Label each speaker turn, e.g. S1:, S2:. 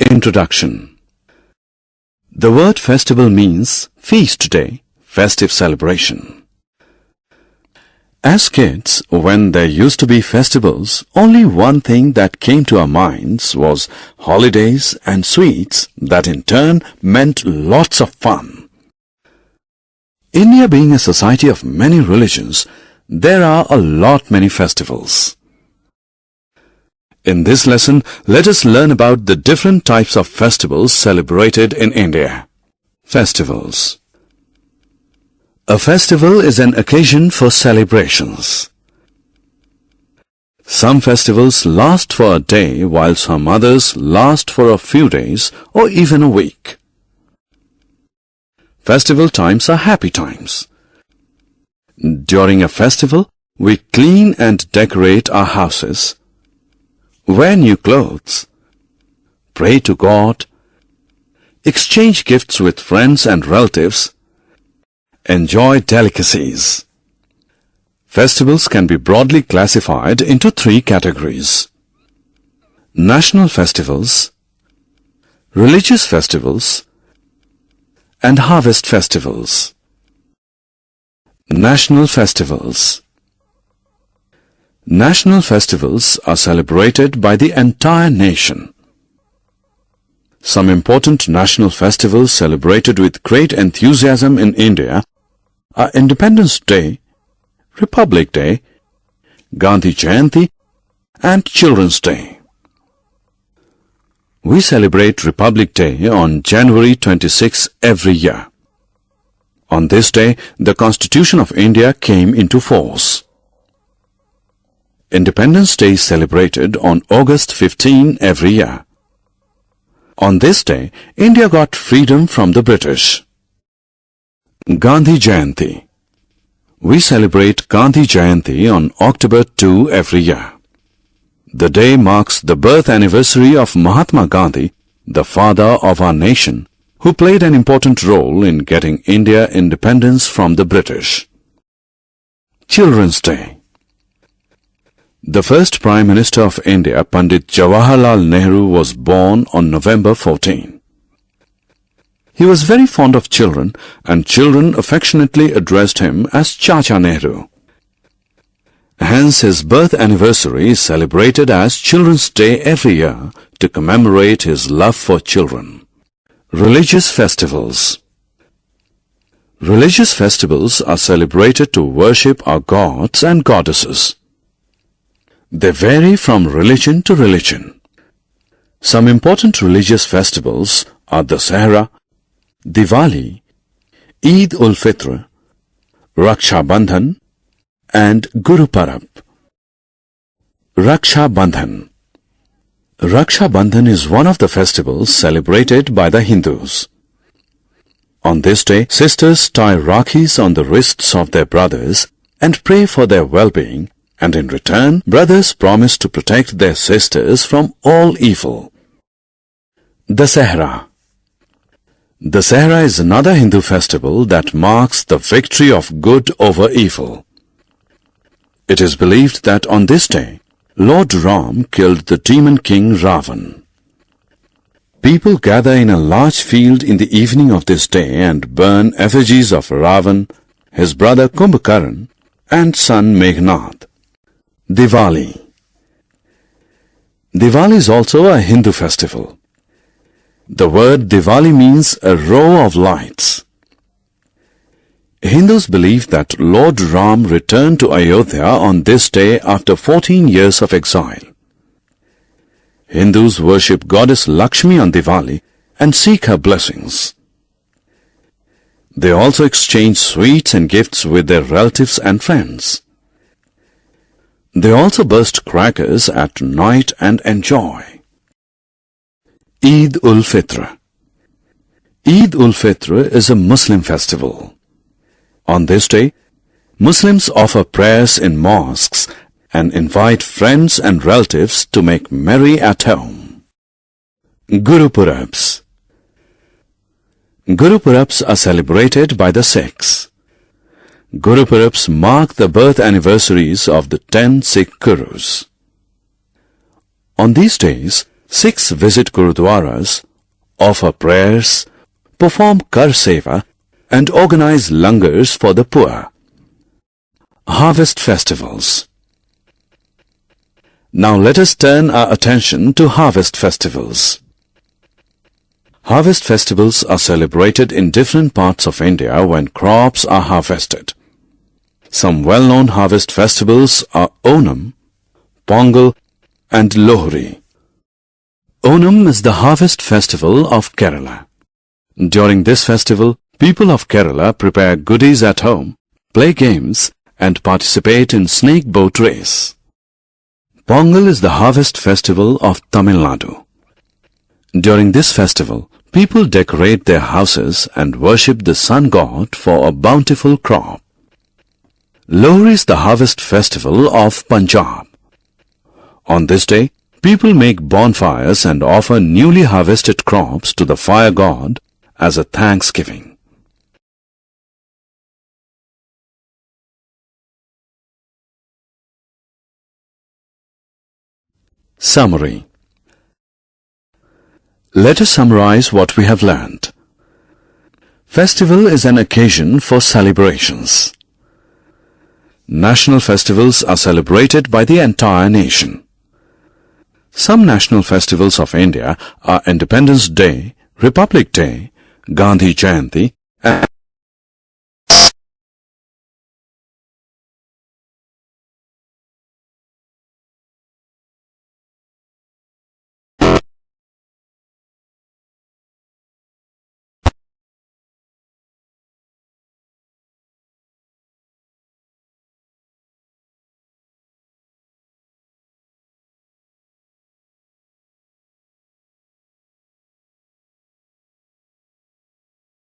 S1: Introduction. The word festival means feast day, festive celebration. As kids, when there used to be festivals, only one thing that came to our minds was holidays and sweets that in turn meant lots of fun. India being a society of many religions, there are a lot many festivals. In this lesson, let us learn about the different types of festivals celebrated in India. Festivals. A festival is an occasion for celebrations. Some festivals last for a day, while some others last for a few days or even a week. Festival times are happy times. During a festival, we clean and decorate our houses, wear new clothes, pray to God, exchange gifts with friends and relatives, enjoy delicacies. Festivals can be broadly classified into three categories: national festivals, religious festivals, and harvest festivals. National festivals. National festivals are celebrated by the entire nation. Some important national festivals celebrated with great enthusiasm in India are Independence Day, Republic Day, Gandhi Jayanti, and Children's Day. We celebrate Republic Day on January 26 every year. On this day, the Constitution of India came into force. Independence Day is celebrated on August 15 every year. On this day, India got freedom from the British. Gandhi Jayanti. We celebrate Gandhi Jayanti on October 2 every year. The day marks the birth anniversary of Mahatma Gandhi, the father of our nation, who played an important role in getting India independence from the British. Children's Day. The first Prime Minister of India, Pandit Jawaharlal Nehru, was born on November 14. He was very fond of children, and children affectionately addressed him as Chacha Nehru. Hence, his birth anniversary is celebrated as Children's Day every year to commemorate his love for children. Religious festivals. Religious festivals are celebrated to worship our gods and goddesses. They vary from religion to religion. Some important religious festivals are Dussehra, Diwali, Eid ul Fitr, Raksha Bandhan, and Guru Parab. Raksha Bandhan. Raksha Bandhan is one of the festivals celebrated by the Hindus. On this day, sisters tie rakhis on the wrists of their brothers and pray for their well-being, and in return, brothers promise to protect their sisters from all evil. Dussehra. Dussehra is another Hindu festival that marks the victory of good over evil. It is believed that on this day, Lord Ram killed the demon king Ravan. People gather in a large field in the evening of this day and burn effigies of Ravan, his brother Kumbhakaran, and son Meghnad. Diwali. Diwali is also a Hindu festival. The word Diwali means a row of lights. Hindus believe that Lord Ram returned to Ayodhya on this day after 14 years of exile. Hindus worship goddess Lakshmi on Diwali and seek her blessings. They also exchange sweets and gifts with their relatives and friends. They also burst crackers at night and enjoy. Eid ul Fitr. Eid ul Fitr is a Muslim festival. On this day, Muslims offer prayers in mosques and invite friends and relatives to make merry at home. Guru Purabs. Guru Purabs are celebrated by the Sikhs. Guru Purabs mark the birth anniversaries of the 10 Sikh Gurus. On these days, Sikhs visit Gurudwaras, offer prayers, perform Kar Seva and organize langars for the poor. Harvest festivals. Now let us turn our attention to harvest festivals. Harvest festivals are celebrated in different parts of India when crops are harvested. Some well-known harvest festivals are Onam, Pongal and Lohri. Onam is the harvest festival of Kerala. During this festival, people of Kerala prepare goodies at home, play games and participate in snake boat race. Pongal is the harvest festival of Tamil Nadu. During this festival, people decorate their houses and worship the sun god for a bountiful crop. Lohri is the harvest festival of Punjab. On this day, people make bonfires and offer newly harvested crops to the fire god as a thanksgiving. Summary. Let us summarize what we have learned. Festival is an occasion for celebrations. National festivals are celebrated by the entire nation. Some national festivals of India are Independence Day, Republic Day, Gandhi Jayanti and